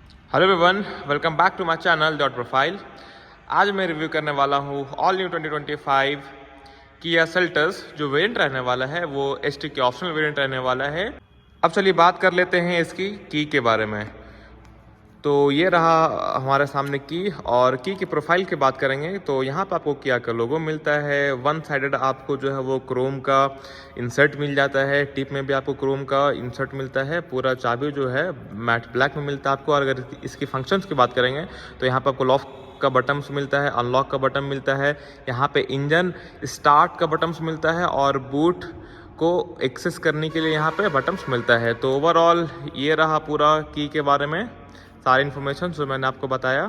Hello everyone, welcome back to my channel dot profile. आज मैं review करने वाला हूँ ऑल न्यू 2025 किया सेल्टोस। जो वेरिएंट रहने वाला है वो एसटी के ऑप्शनल वेरिएंट रहने वाला है। अब चलिए बात कर लेते हैं इसकी की के बारे में। तो ये रहा हमारे सामने की, और की प्रोफाइल की बात करेंगे तो यहाँ पे आपको किया का लोगो मिलता है। वन साइडेड आपको जो है वो क्रोम का इंसर्ट मिल जाता है। टिप में भी आपको क्रोम का इंसर्ट मिलता है। पूरा चाबी जो है मैट ब्लैक में मिलता है आपको। और अगर इसकी फंक्शंस की बात करेंगे तो यहाँ पर आपको लॉक का बटन्स मिलता है, अनलॉक का बटन मिलता है, यहाँ पे इंजन स्टार्ट का बटन्स मिलता है, और बूट को एक्सेस करने के लिए यहाँ पे बटन्स मिलता है। तो ओवरऑल ये रहा पूरा की के बारे में सारी इन्फॉर्मेशन जो मैंने आपको बताया।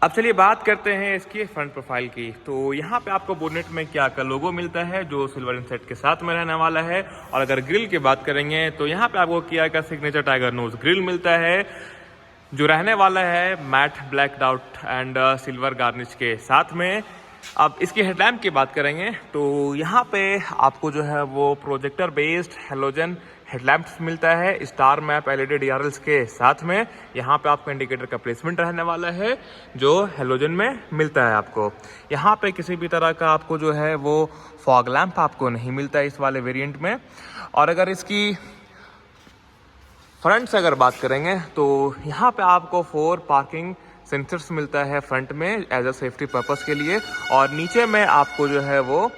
अब चलिए बात करते हैं इसकी फ्रंट प्रोफाइल की। तो यहाँ पे आपको बोनेट में क्या का लोगो मिलता है जो सिल्वर इनसेट के साथ में रहने वाला है। और अगर ग्रिल की बात करेंगे तो यहाँ पे आपको किया का सिग्नेचर टाइगर नोज ग्रिल मिलता है जो रहने वाला है matte black doubt and silver garnish के साथ में। अब इसकी हेडलैम्प की बात करेंगे तो यहाँ पे आपको जो है वो प्रोजेक्टर बेस्ड हेलोजन हेडलैम्प्स मिलता है स्टार मैप एलईडी डीआरएल्स के साथ में। यहाँ पे आपको इंडिकेटर का प्लेसमेंट रहने वाला है जो हेलोजन में मिलता है आपको। यहाँ पे किसी भी तरह का आपको जो है वो फॉग लैम्प आपको नहीं मिलता है इस वाले वेरिएंट में। और अगर इसकी फ्रंट से अगर बात करेंगे तो यहाँ पे आपको 4 पार्किंग सेंसर्स मिलता है फ्रंट में एज अ सेफ्टी पर्पस के लिए। और नीचे में आपको जो है वो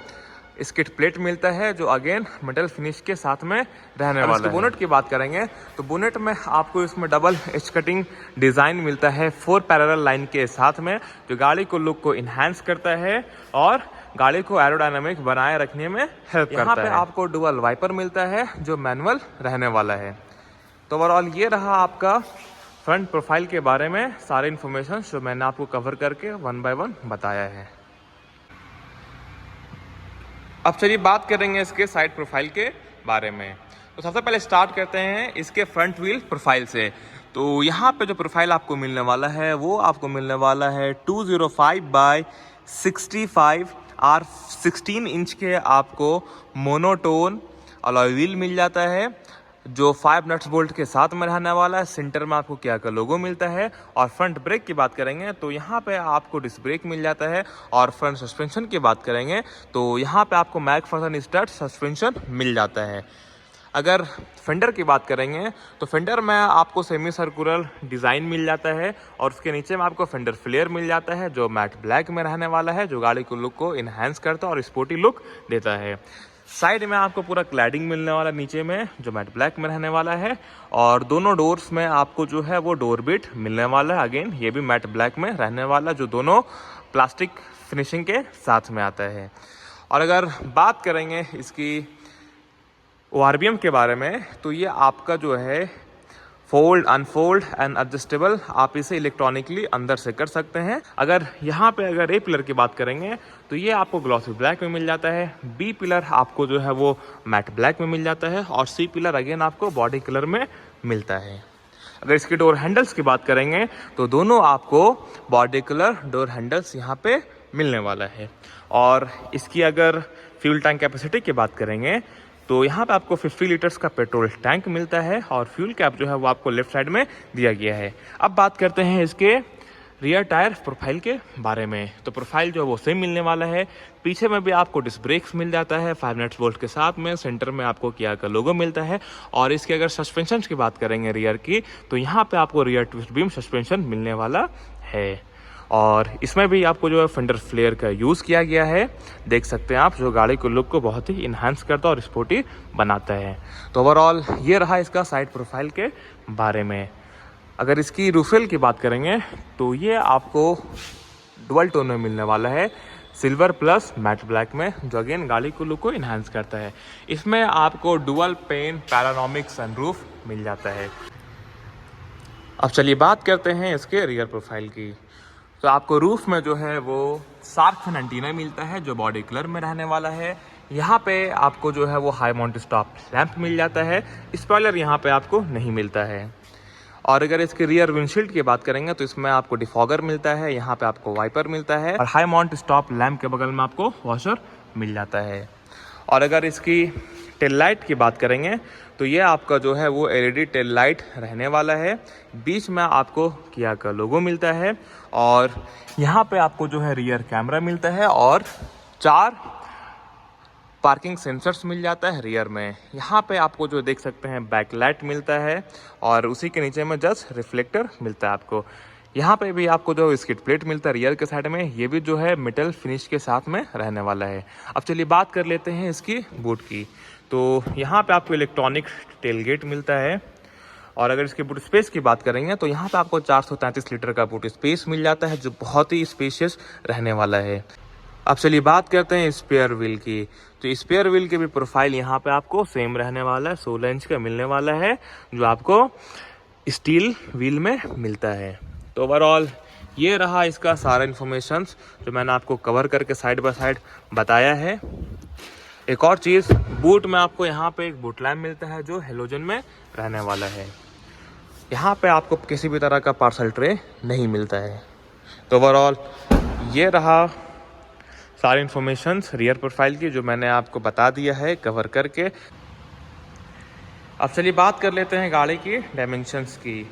स्किट प्लेट मिलता है जो अगेन मेटल फिनिश के साथ में रहने वाला है। बोनेट की बात करेंगे तो बोनेट में आपको इसमें डबल एज कटिंग डिजाइन मिलता है 4 पैरेलल लाइन के साथ में, जो गाड़ी को लुक को इन्हांस करता है और गाड़ी को एरोडायनामिक बनाए रखने में हेल्प करता है। यहाँ पे आपको डुअल वाइपर मिलता है जो मैनुअल रहने वाला है। तो ओवरऑल ये रहा आपका फ्रंट प्रोफाइल के बारे में सारे इन्फॉर्मेशन जो मैंने आपको कवर करके 1 बाय 1 बताया है। अब चलिए बात करेंगे इसके साइड प्रोफाइल के बारे में। तो सबसे पहले स्टार्ट करते हैं इसके फ्रंट व्हील प्रोफाइल से। तो यहाँ पे जो प्रोफाइल आपको मिलने वाला है वो आपको मिलने वाला है 205 बाय 65 और 16 इंच के आपको मोनोटोन अलॉय व्हील मिल जाता है जो 5 नट्स बोल्ट के साथ में रहने वाला है। सेंटर में आपको किया का लोगो मिलता है। और फ्रंट ब्रेक की बात करेंगे तो यहाँ पे आपको डिस्क ब्रेक मिल जाता है। और फ्रंट सस्पेंशन की बात करेंगे तो यहाँ पे आपको मैकफर्सन स्टड सस्पेंशन मिल जाता है। अगर फेंडर की बात करेंगे तो फेंडर में आपको सेमी सर्कुलर डिज़ाइन मिल जाता है और उसके नीचे में आपको फेंडर फ्लेयर मिल जाता है जो मैट ब्लैक में रहने वाला है, जो गाड़ी को लुक को इन्हांस करता है और स्पोर्टी लुक देता है। साइड में आपको पूरा क्लैडिंग मिलने वाला नीचे में जो मैट ब्लैक में रहने वाला है। और दोनों डोर्स में आपको जो है वो डोर बिट मिलने वाला है, अगेन ये भी मैट ब्लैक में रहने वाला जो दोनों प्लास्टिक फिनिशिंग के साथ में आता है। और अगर बात करेंगे इसकी ORBM के बारे में तो ये आपका जो है फोल्ड अनफोल्ड एंड एडजस्टेबल, आप इसे इलेक्ट्रॉनिकली अंदर से कर सकते हैं। अगर यहाँ पे अगर ए पिलर की बात करेंगे तो ये आपको ग्लॉसी ब्लैक में मिल जाता है, बी पिलर आपको जो है वो मैट ब्लैक में मिल जाता है, और सी पिलर अगेन आपको बॉडी कलर में मिलता है। अगर इसकी डोर हैंडल्स की बात करेंगे तो दोनों आपको बॉडी कलर डोर हैंडल्स यहाँ पे मिलने वाला है। और इसकी अगर फ्यूल टैंक कैपेसिटी की बात करेंगे तो यहाँ पे आपको 50 लीटर्स का पेट्रोल टैंक मिलता है और फ्यूल कैप जो है वो आपको लेफ्ट साइड में दिया गया है। अब बात करते हैं इसके रियर टायर प्रोफाइल के बारे में। तो प्रोफाइल जो है वो सेम मिलने वाला है। पीछे में भी आपको डिस्क ब्रेक्स मिल जाता है 5 नट्स बोल्ट के साथ में। सेंटर में आपको किया का लोगो मिलता है। और इसके अगर सस्पेंशन की बात करेंगे रियर की तो यहाँ पे आपको रियर ट्विस्ट बीम सस्पेंशन मिलने वाला है। और इसमें भी आपको जो है फेंडर फ्लेयर का यूज़ किया गया है, देख सकते हैं आप, जो गाड़ी को लुक को बहुत ही इन्हांस करता है और स्पोर्टी बनाता है। तो ओवरऑल ये रहा इसका साइड प्रोफाइल के बारे में। अगर इसकी रूफेल की बात करेंगे तो ये आपको डुअल टोन में मिलने वाला है, सिल्वर प्लस मैट ब्लैक में, जो अगेन गाड़ी को लुक को इन्हांस करता है। इसमें आपको डुअल पेन पैरानोमिक सनरूफ मिल जाता है। अब चलिए बात करते हैं इसके रियर प्रोफाइल की। तो आपको रूफ में जो है वो शार्क फिन एंटीना मिलता है जो बॉडी कलर में रहने वाला है। यहाँ पे आपको जो है वो हाई माउंट स्टॉप लैंप मिल जाता है। स्पॉइलर यहाँ पे आपको नहीं मिलता है। और अगर इसके रियर विंडशील्ड की बात करेंगे तो इसमें आपको डिफॉगर मिलता है, यहाँ पे आपको वाइपर मिलता है, और हाई माउंट स्टॉप लैंप के बगल में आपको वॉशर मिल जाता है। और अगर इसकी टेल लाइट की बात करेंगे तो ये आपका जो है वो LED टेल लाइट रहने वाला है। बीच में आपको किया का लोगो मिलता है और यहाँ पे आपको जो है रियर कैमरा मिलता है और 4 पार्किंग सेंसर्स मिल जाता है रियर में। यहाँ पे आपको जो देख सकते हैं बैकलाइट मिलता है और उसी के नीचे में जस्ट रिफ्लेक्टर मिलता है आपको। यहाँ पे भी आपको जो स्किड प्लेट मिलता है रियर के साइड में, ये भी जो है मेटल फिनिश के साथ में रहने वाला है। अब चलिए बात कर लेते हैं इसकी बूट की। तो यहाँ पे आपको इलेक्ट्रॉनिक टेलगेट मिलता है और अगर इसके बूट स्पेस की बात करेंगे तो यहाँ पे आपको 433 लीटर का बूट स्पेस मिल जाता है, जो बहुत ही स्पेशियस रहने वाला है। अब चलिए बात करते हैं स्पेयर व्हील की। तो स्पेयर व्हील की भी प्रोफाइल यहाँ पे आपको सेम रहने वाला है, 16 इंच का मिलने वाला है, जो आपको स्टील व्हील में मिलता है। तो ओवरऑल ये रहा इसका सारा इन्फॉर्मेशन जो मैंने आपको कवर करके साइड बाय साइड बताया है। एक और चीज़, बूट में आपको यहाँ पे एक बूट लैम्प मिलता है जो हेलोजन में रहने वाला है। यहाँ पे आपको किसी भी तरह का पार्सल ट्रे नहीं मिलता है। तो ओवरऑल ये रहा सारी इन्फॉर्मेशन रियर प्रोफाइल की जो मैंने आपको बता दिया है कवर करके। अब चलिए बात कर लेते हैं गाड़ी की डायमेंशंस की।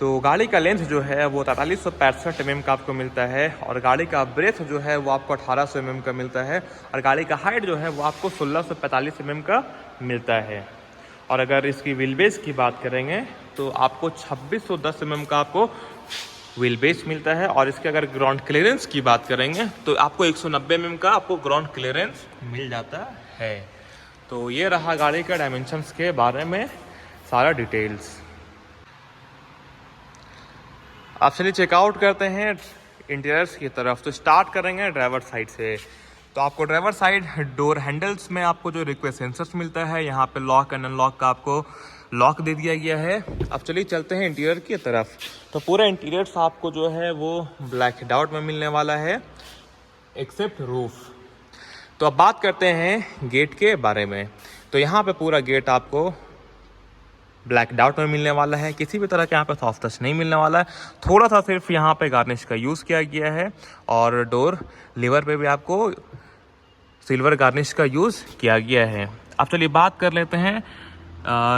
तो गाड़ी का लेंथ जो है वो 4365 mm का आपको मिलता है और गाड़ी का ब्रेथ जो है वो आपको 1800 mm का मिलता है और गाड़ी का हाइट जो है वो आपको 1645 mm का मिलता है। और अगर इसकी व्हील बेस की बात करेंगे तो आपको 2610 mm का आपको व्हील बेस मिलता है। और इसके अगर ग्राउंड क्लियरेंस की बात करेंगे तो आपको 190 mm का आपको ग्राउंड क्लियरेंस मिल जाता है। तो ये रहा गाड़ी का डायमेंशंस के बारे में सारा डिटेल्स। आप चलिए चेकआउट करते हैं इंटीरियर्स की तरफ। तो स्टार्ट करेंगे ड्राइवर साइड से। तो आपको ड्राइवर साइड डोर हैंडल्स में आपको जो रिक्वेस्ट सेंसर्स मिलता है, यहाँ पे लॉक एंड अनलॉक का आपको लॉक दे दिया गया है। अब चलिए चलते हैं इंटीरियर की तरफ। तो पूरा इंटीरियर्स आपको जो है वो ब्लैक आउट में मिलने वाला है एक्सेप्ट रूफ। तो अब बात करते हैं गेट के बारे में। तो यहाँ पे पूरा गेट आपको ब्लैक डाउट में मिलने वाला है, किसी भी तरह के यहाँ पे सॉफ्ट टच नहीं मिलने वाला है। थोड़ा सा सिर्फ यहाँ पे गार्निश का यूज़ किया गया है और डोर लीवर पे भी आपको सिल्वर गार्निश का यूज़ किया गया है। अब चलिए बात कर लेते हैं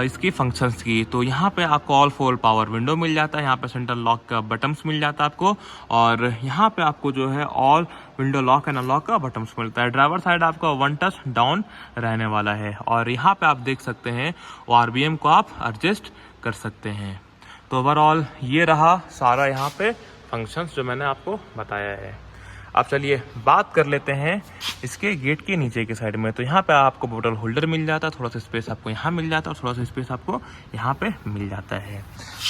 इसकी फंक्शंस की। तो यहाँ पे आपको ऑल 4 पावर विंडो मिल जाता है, यहाँ पे सेंट्रल लॉक का बटन्स मिल जाता है आपको और यहाँ पे आपको जो है all window lock and unlock का बटन्स मिलता है। ड्राइवर साइड आपका 1 टच डाउन रहने वाला है और यहाँ पे आप देख सकते हैं वो RPM को आप एडजस्ट कर सकते हैं। तो ओवरऑल ये रहा सारा यहाँ पे फंक्शंस जो मैंने आपको बताया है। अब चलिए बात कर लेते हैं इसके गेट के नीचे के साइड में। तो यहाँ पे आपको बोतल होल्डर मिल जाता है, थोड़ा सा स्पेस आपको यहाँ मिल जाता है और थोड़ा सा स्पेस आपको यहाँ पे मिल जाता है।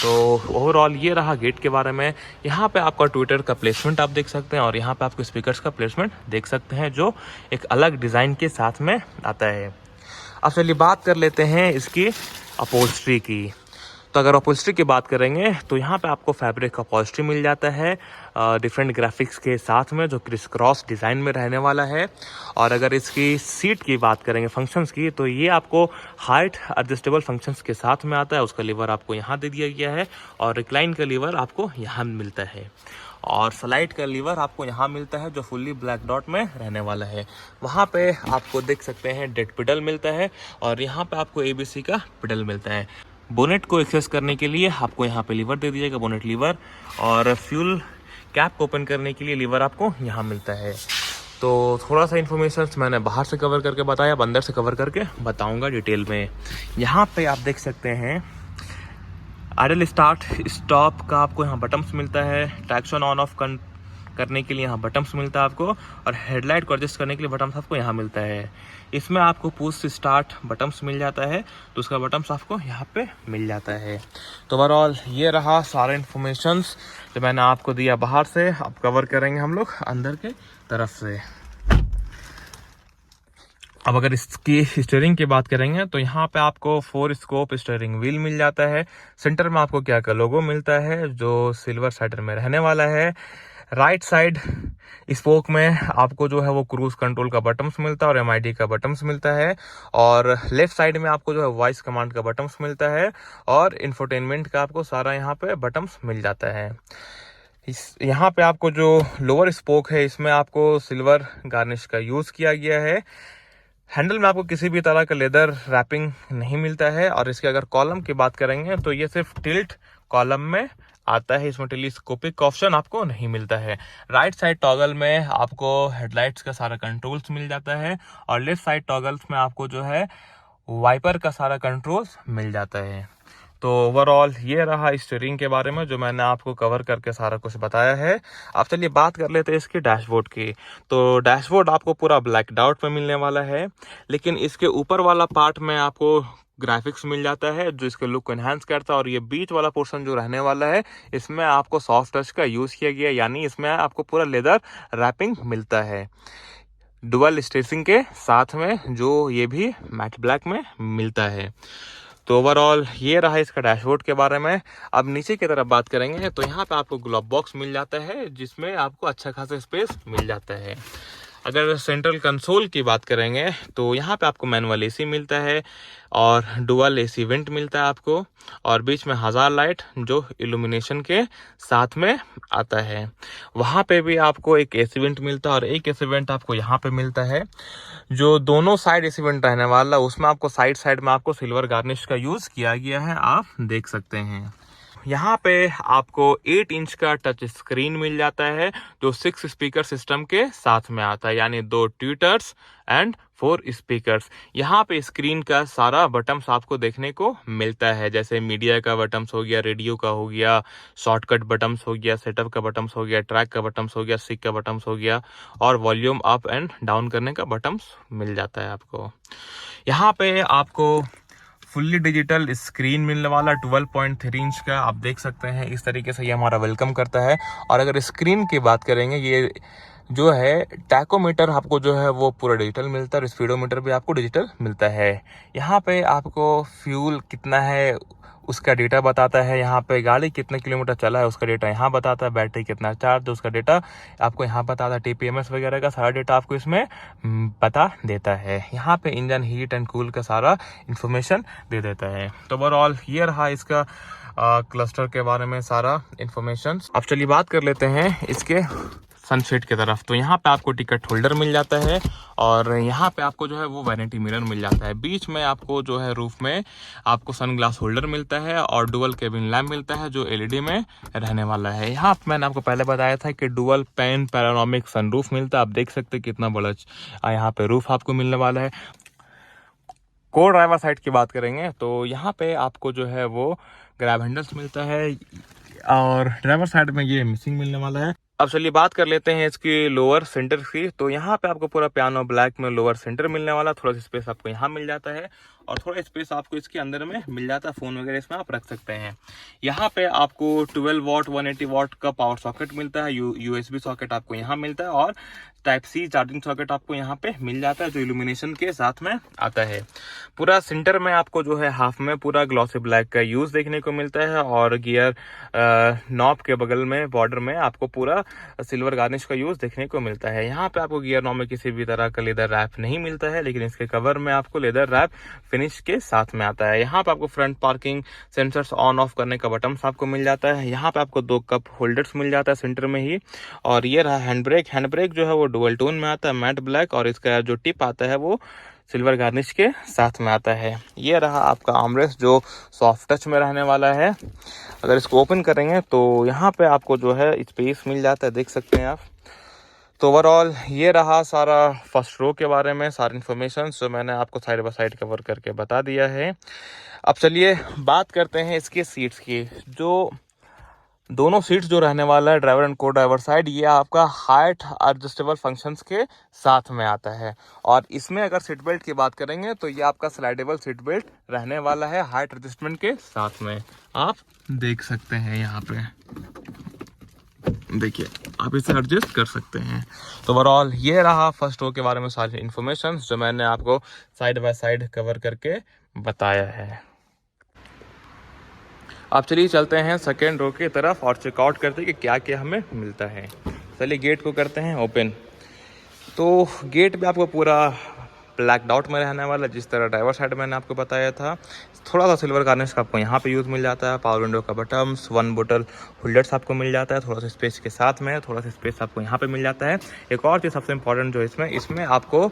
तो ओवरऑल ये रहा गेट के बारे में। यहाँ पे आपका ट्विटर का प्लेसमेंट आप देख सकते हैं और यहाँ पे आपको स्पीकर्स का प्लेसमेंट देख सकते हैं जो एक अलग डिज़ाइन के साथ में आता है। अब चलिए बात कर लेते हैं इसकी अपहोल्स्ट्री की। तो अगर अपहोल्स्ट्री की बात करेंगे तो यहाँ पे आपको फैब्रिक अपहोल्स्ट्री मिल जाता है डिफरेंट ग्राफिक्स के साथ में, जो क्रिस क्रॉस डिज़ाइन में रहने वाला है। और अगर इसकी सीट की बात करेंगे फंक्शंस की, तो ये आपको हाइट एडजस्टेबल फंक्शंस के साथ में आता है। उसका लीवर आपको यहाँ दे दिया गया है और रिक्लाइन का लीवर आपको यहाँ मिलता है और स्लाइड का लीवर आपको यहाँ मिलता है जो फुल्ली ब्लैक डॉट में रहने वाला है। वहाँ पे आपको देख सकते हैं डेड पेडल मिलता है और यहाँ पे आपको ABC का पेडल मिलता है। बोनेट को एक्सेस करने के लिए आपको यहाँ पे लीवर दे दीजिएगा, बोनेट लीवर, और फ्यूल कैप को ओपन करने के लिए लीवर आपको यहाँ मिलता है। तो थोड़ा सा इन्फॉर्मेशन मैंने बाहर से कवर करके बताया, अब अंदर से कवर करके बताऊँगा डिटेल में। यहाँ पे आप देख सकते हैं आइडल स्टार्ट स्टॉप का आपको यहाँ बटन्स मिलता है, ट्रैक्शन ऑन ऑफ करने के लिए यहाँ बटन्स मिलता है आपको, और हेडलाइट को एडजस्ट करने के लिए बटन्स आपको यहाँ मिलता है। इसमें आपको पुश स्टार्ट बटन्स मिल जाता है, तो उसका बटन्स आपको यहाँ पे मिल जाता है। तो ओवरऑल ये रहा सारा इन्फॉर्मेशंस जो मैंने आपको दिया बाहर से। अब कवर करेंगे हम लोग अंदर के तरफ से। अब अगर इसकी स्टीयरिंग की बात करेंगे तो यहाँ पे आपको 4 स्कोप स्टीयरिंग व्हील मिल जाता है। सेंटर में आपको क्या का लोगो मिलता है जो सिल्वर साइडर में रहने वाला है। राइट साइड स्पोक में आपको जो है वो क्रूज कंट्रोल का बटन्स मिलता है और MID का बटन्स मिलता है, और लेफ्ट साइड में आपको जो है वॉइस कमांड का बटन्स मिलता है और इंफोटेनमेंट का आपको सारा यहाँ पे बटन्स मिल जाता है। यहाँ पे आपको जो लोअर स्पोक है इसमें आपको सिल्वर गार्निश का यूज़ किया गया है। हैंडल में आपको किसी भी तरह का लेदर रैपिंग नहीं मिलता है। और इसके अगर कॉलम की बात करेंगे तो ये सिर्फ टिल्ट कॉलम में आता है, इसमें टेलीस्कोपिक ऑप्शन आपको नहीं मिलता है। राइट साइड टॉगल में आपको हेडलाइट्स का सारा कंट्रोल्स मिल जाता है और लेफ्ट साइड टॉगल्स में आपको जो है वाइपर का सारा कंट्रोल्स मिल जाता है। तो ओवरऑल ये रहा स्टीयरिंग के बारे में जो मैंने आपको कवर करके सारा कुछ बताया है। अब चलिए बात कर लेते हैं इसकी डैशबोर्ड की। तो डैशबोर्ड आपको पूरा ब्लैक आउट में मिलने वाला है, लेकिन इसके ऊपर वाला पार्ट में आपको ग्राफिक्स मिल जाता है जो इसके लुक को एनहांस करता है। और ये बीच वाला पोर्शन जो रहने वाला है इसमें आपको सॉफ्ट टच का यूज़ किया गया, यानी इसमें आपको पूरा लेदर रैपिंग मिलता है डुअल स्टेसिंग के साथ में, जो ये भी मैट ब्लैक में मिलता है। तो ओवरऑल ये रहा इसका डैशबोर्ड के बारे में। अब नीचे की तरफ बात करेंगे तो यहाँ पे आपको ग्लोव बॉक्स मिल जाता है जिसमें आपको अच्छा खासा स्पेस मिल जाता है। अगर सेंट्रल कंसोल की बात करेंगे तो यहाँ पे आपको मैनुअल एसी मिलता है और डुअल एसी वेंट मिलता है आपको, और बीच में 1000 लाइट जो इल्यूमिनेशन के साथ में आता है। वहाँ पे भी आपको एक एसी वेंट मिलता है और एक एसी वेंट आपको यहाँ पे मिलता है। जो दोनों साइड एसी वेंट रहने वाला उसमें आपको साइड साइड में आपको सिल्वर गार्निश का यूज़ किया गया है, आप देख सकते हैं। यहाँ पे आपको 8 इंच का टच स्क्रीन मिल जाता है जो 6 स्पीकर सिस्टम के साथ में आता है, यानी 2 ट्विटर्स एंड 4 स्पीकर्स। यहाँ पे स्क्रीन का सारा बटन्स आपको देखने को मिलता है, जैसे मीडिया का बटन्स हो गया, रेडियो का हो गया, शॉर्टकट बटन्स हो गया, सेटअप का बटन्स हो गया, ट्रैक का बटन्स हो गया, सिक का बटन्स हो गया, और वॉल्यूम अप एंड डाउन करने का बटन्स मिल जाता है आपको। यहाँ पे आपको फुल्ली डिजिटल स्क्रीन मिलने वाला 12.3 इंच का, आप देख सकते हैं। इस तरीके से ये हमारा वेलकम करता है। और अगर स्क्रीन की बात करेंगे, ये जो है टैकोमीटर आपको जो है वो पूरा डिजिटल मिलता है और स्पीडोमीटर भी आपको डिजिटल मिलता है। यहाँ पे आपको फ्यूल कितना है उसका डेटा बताता है, यहाँ पे गाड़ी कितने किलोमीटर चला है उसका डेटा यहाँ बताता है, बैटरी कितना चार्ज है उसका डेटा आपको यहाँ बताता है, टीपीएमएस वगैरह का सारा डेटा आपको इसमें बता देता है। यहाँ पे इंजन हीट एंड कूल का सारा इंफॉर्मेशन दे देता है। तो ओवरऑल ये रहा इसका क्लस्टर के बारे में सारा इंफॉर्मेशन। अब चलिए बात कर लेते हैं इसके सनसेट की तरफ। तो यहाँ पे आपको टिकट होल्डर मिल जाता है और यहाँ पे आपको जो है वो वैनिटी मिरर मिल जाता है। बीच में आपको जो है रूफ में आपको सन ग्लास होल्डर मिलता है और डुअल केबिन लैम्प मिलता है जो एलईडी में रहने वाला है। यहाँ पे मैंने आपको पहले बताया था कि डुअल पैन पैरानोमिक सनरूफ मिलता है। आप देख सकते हैं कितना बड़ा यहाँ पे रूफ आपको मिलने वाला है। को ड्राइवर साइड की बात करेंगे तो यहाँ पे आपको जो है वो ग्रैब हैंडल्स मिलता है और ड्राइवर साइड में ये मिसिंग मिलने वाला है। अब चलिए बात कर लेते हैं इसकी लोअर सेंटर की। तो यहाँ पे आपको पूरा पियानो ब्लैक में लोअर सेंटर मिलने वाला, थोड़ा सा स्पेस आपको यहाँ मिल जाता है और थोड़ा स्पेस आपको इसके अंदर में मिल जाता है, फ़ोन वगैरह इसमें आप रख सकते हैं। यहाँ पे आपको 12 वॉट 180 वॉट का पावर सॉकेट मिलता है, यूएसबी सॉकेट आपको यहाँ मिलता है और टाइप सी चार्जिंग सॉकेट आपको यहाँ पे मिल जाता है जो इल्यूमिनेशन के साथ में आता है। पूरा सेंटर में आपको जो है हाफ में पूरा ग्लॉसी ब्लैक का यूज़ देखने को मिलता है और गियर नॉब के बगल में बॉर्डर में आपको पूरा सिल्वर गार्निश का यूज़ देखने को मिलता है। यहाँ पे आपको गियर नॉब में किसी भी तरह का लेदर रैप नहीं मिलता है, लेकिन इसके कवर में आपको लेदर रैप फिनिश के साथ में आता है। यहाँ पे आपको front parking sensors on off करने का बटन आपको मिल जाता है। यहाँ पे आपको 2 कप होल्डर्स मिल जाता है सेंटर में ही। और ये रहा हैंड ब्रेक जो है वो डुअल टोन में आता है, मैट ब्लैक, और इसका जो टिप आता है वो सिल्वर गार्निश के साथ में आता है। ये रहा आपका आर्मरेस्ट जो सॉफ्ट टच में रहने वाला है। अगर इसको ओपन करेंगे तो यहाँ पे आपको जो है स्पेस मिल जाता है, देख सकते हैं आप। तो ओवरऑल ये रहा सारा फर्स्ट रो के बारे में सारी इन्फॉर्मेशन जो मैंने आपको साइड बाय साइड कवर करके बता दिया है। अब चलिए बात करते हैं इसके सीट्स की। जो दोनों सीट्स जो रहने वाला है ड्राइवर एंड को ड्राइवर साइड, ये आपका हाइट एडजस्टेबल फंक्शंस के साथ में आता है। और इसमें अगर सीट बेल्ट की बात करेंगे तो ये आपका स्लाइडेबल सीट बेल्ट रहने वाला है हाइट एडजस्टमेंट के साथ में, आप देख सकते हैं। यहाँ पे देखिए आप इसे एडजस्ट कर सकते हैं। तो ओवरऑल ये रहा फर्स्ट रो के बारे में सारी इन्फॉर्मेशन जो मैंने आपको साइड बाय साइड कवर करके बताया है। अब चलिए चलते हैं सेकेंड रो की तरफ और चेकआउट करते हैं कि क्या क्या हमें मिलता है। चलिए गेट को करते हैं ओपन। तो गेट पे आपको पूरा ब्लैक डॉट में रहने वाला, जिस तरह ड्राइवर साइड मैंने आपको बताया था। थोड़ा सा सिल्वर गार्निश का आपको यहाँ पे यूज़ मिल जाता है। पावर विंडो का बटन्स, 1 बोतल होल्डर्स आपको मिल जाता है, थोड़ा सा स्पेस के साथ में, थोड़ा सा स्पेस आपको यहाँ पे मिल जाता है। एक और चीज़ सबसे इंपॉर्टेंट जो इसमें आपको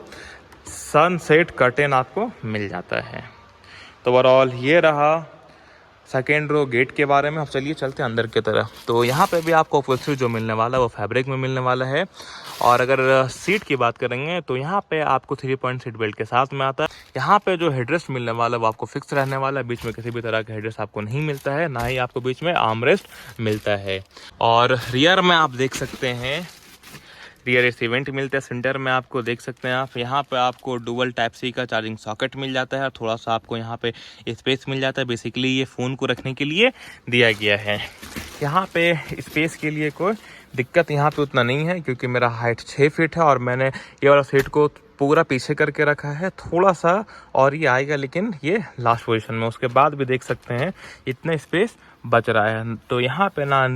सनसेट कर्टेन आपको मिल जाता है। तो ओवरऑल ये रहा सेकेंड रो गेट के बारे में। अब चलिए चलते हैं अंदर की तरफ। तो यहाँ पे भी आपको अपहोल्स्ट्री जो मिलने वाला है वो फैब्रिक में मिलने वाला है। और अगर सीट की बात करेंगे तो यहाँ पे आपको 3 पॉइंट सीट बेल्ट के साथ में आता है। यहाँ पे जो हेडरेस्ट मिलने वाला है वो आपको फिक्स रहने वाला है, बीच में किसी भी तरह का हेडरेस्ट आपको नहीं मिलता है, ना ही आपको बीच में आर्मरेस्ट मिलता है। और रियर में आप देख सकते हैं रियर एसी वेंट मिलता है। सेंटर में आपको देख सकते हैं आप, यहाँ पे आपको डुअल टाइप सी का चार्जिंग सॉकेट मिल जाता है। थोड़ा सा आपको यहाँ पे स्पेस मिल जाता है, बेसिकली ये फ़ोन को रखने के लिए दिया गया है। यहाँ पे स्पेस के लिए कोई दिक्कत यहाँ पे उतना नहीं है, क्योंकि मेरा हाइट 6 फीट है और मैंने ये वाला सीट को पूरा पीछे करके रखा है। थोड़ा सा और ये आएगा, लेकिन ये लास्ट पोजीशन में। उसके बाद भी देख सकते हैं इतना स्पेस बच रहा है। तो यहाँ पे ना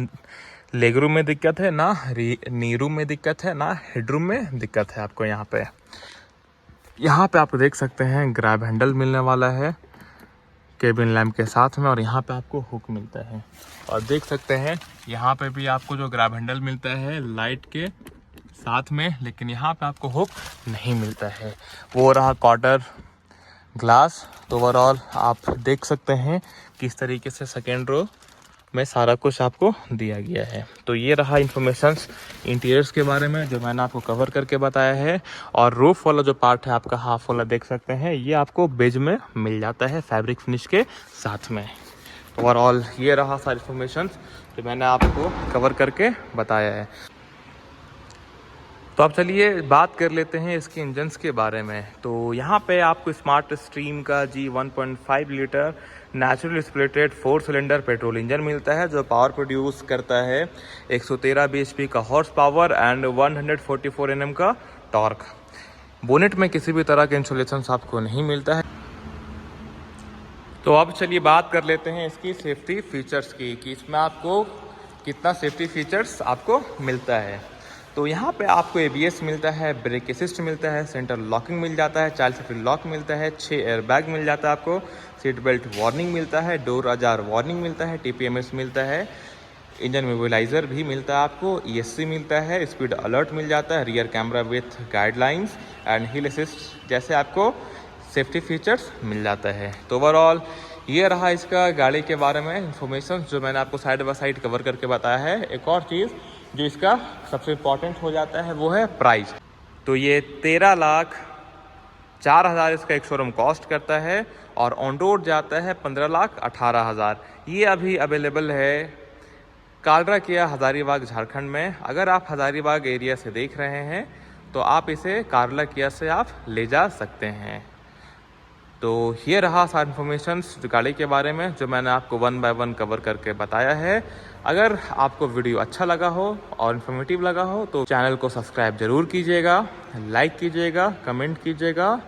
लेग रूम में दिक्कत है, ना नी रूम में दिक्कत है, ना हेडरूम में दिक्कत है आपको। यहाँ पे आप देख सकते हैं ग्रैब हैंडल मिलने वाला है केबिन लैम्प के साथ में, और यहाँ पे आपको हुक मिलता है। और देख सकते हैं यहाँ पे भी आपको जो ग्रैब हैंडल मिलता है लाइट के साथ में, लेकिन यहाँ पे आपको हुक नहीं मिलता है। वो रहा क्वार्टर ग्लास। तो ओवरऑल आप देख सकते हैं किस तरीके से सेकेंड रो में सारा कुछ आपको दिया गया है। तो ये रहा इन्फॉर्मेशंस इंटीरियर्स के बारे में जो मैंने आपको कवर करके बताया है। और रूफ वाला जो पार्ट है आपका हाफ वाला देख सकते हैं, ये आपको बेज में मिल जाता है फैब्रिक फिनिश के साथ में। तो ओवरऑल ये रहा सारी इन्फॉर्मेशंस जो मैंने आपको कवर करके बताया है। तो अब चलिए बात कर लेते हैं इसके इंजन्स के बारे में। तो यहाँ पे आपको स्मार्ट स्ट्रीम का जी 1.5 litre natural splitted 4 cylinder petrol engine मिलता है, जो पावर प्रोड्यूस करता है 113 bhp का हॉर्स पावर एंड 144 Nm का टॉर्क। बोनेट में किसी भी तरह के इंसुलेशन आपको नहीं मिलता है। तो अब चलिए बात कर लेते हैं इसकी सेफ्टी फीचर्स की, कि इसमें आपको कितना सेफ्टी फीचर्स आपको मिलता है। तो यहाँ पे आपको ABS मिलता है, ब्रेक असिस्ट मिलता है, सेंटर लॉकिंग मिल जाता है, चाइल्ड सेफ्टी लॉक मिलता है, 6 एयरबैग मिल जाता है आपको, सीट बेल्ट वार्निंग मिलता है, डोर अजार वार्निंग मिलता है, TPMS मिलता है, इंजन मोबिलाइजर भी मिलता है आपको, ESC मिलता है, स्पीड अलर्ट मिल जाता है, rear camera with guidelines and hill assist जैसे आपको सेफ्टी फीचर्स मिल जाता है। तो ओवरऑल ये रहा इसका गाड़ी के बारे में इंफॉर्मेशन जो मैंने आपको साइड बाय साइड कवर करके बताया है। एक और चीज़ जो इसका सबसे इम्पॉर्टेंट हो जाता है वो है प्राइस। तो ये 13,04,000 इसका एक शोरूम कॉस्ट करता है, और ऑन रोड जाता है 15,18,000। ये अभी अवेलेबल है कालरा किया हज़ारीबाग झारखंड में। अगर आप हज़ारीबाग एरिया से देख रहे हैं तो आप इसे कालरा किया से आप ले जा सकते हैं। तो ये रहा सारी इन्फॉर्मेशंस गाड़ी के बारे में जो मैंने आपको 1 बाय 1 कवर करके बताया है। अगर आपको वीडियो अच्छा लगा हो और इन्फॉर्मेटिव लगा हो तो चैनल को सब्सक्राइब ज़रूर कीजिएगा, लाइक कीजिएगा, कमेंट कीजिएगा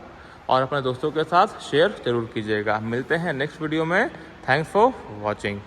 और अपने दोस्तों के साथ शेयर ज़रूर कीजिएगा। मिलते हैं नेक्स्ट वीडियो में। Thanks for watching.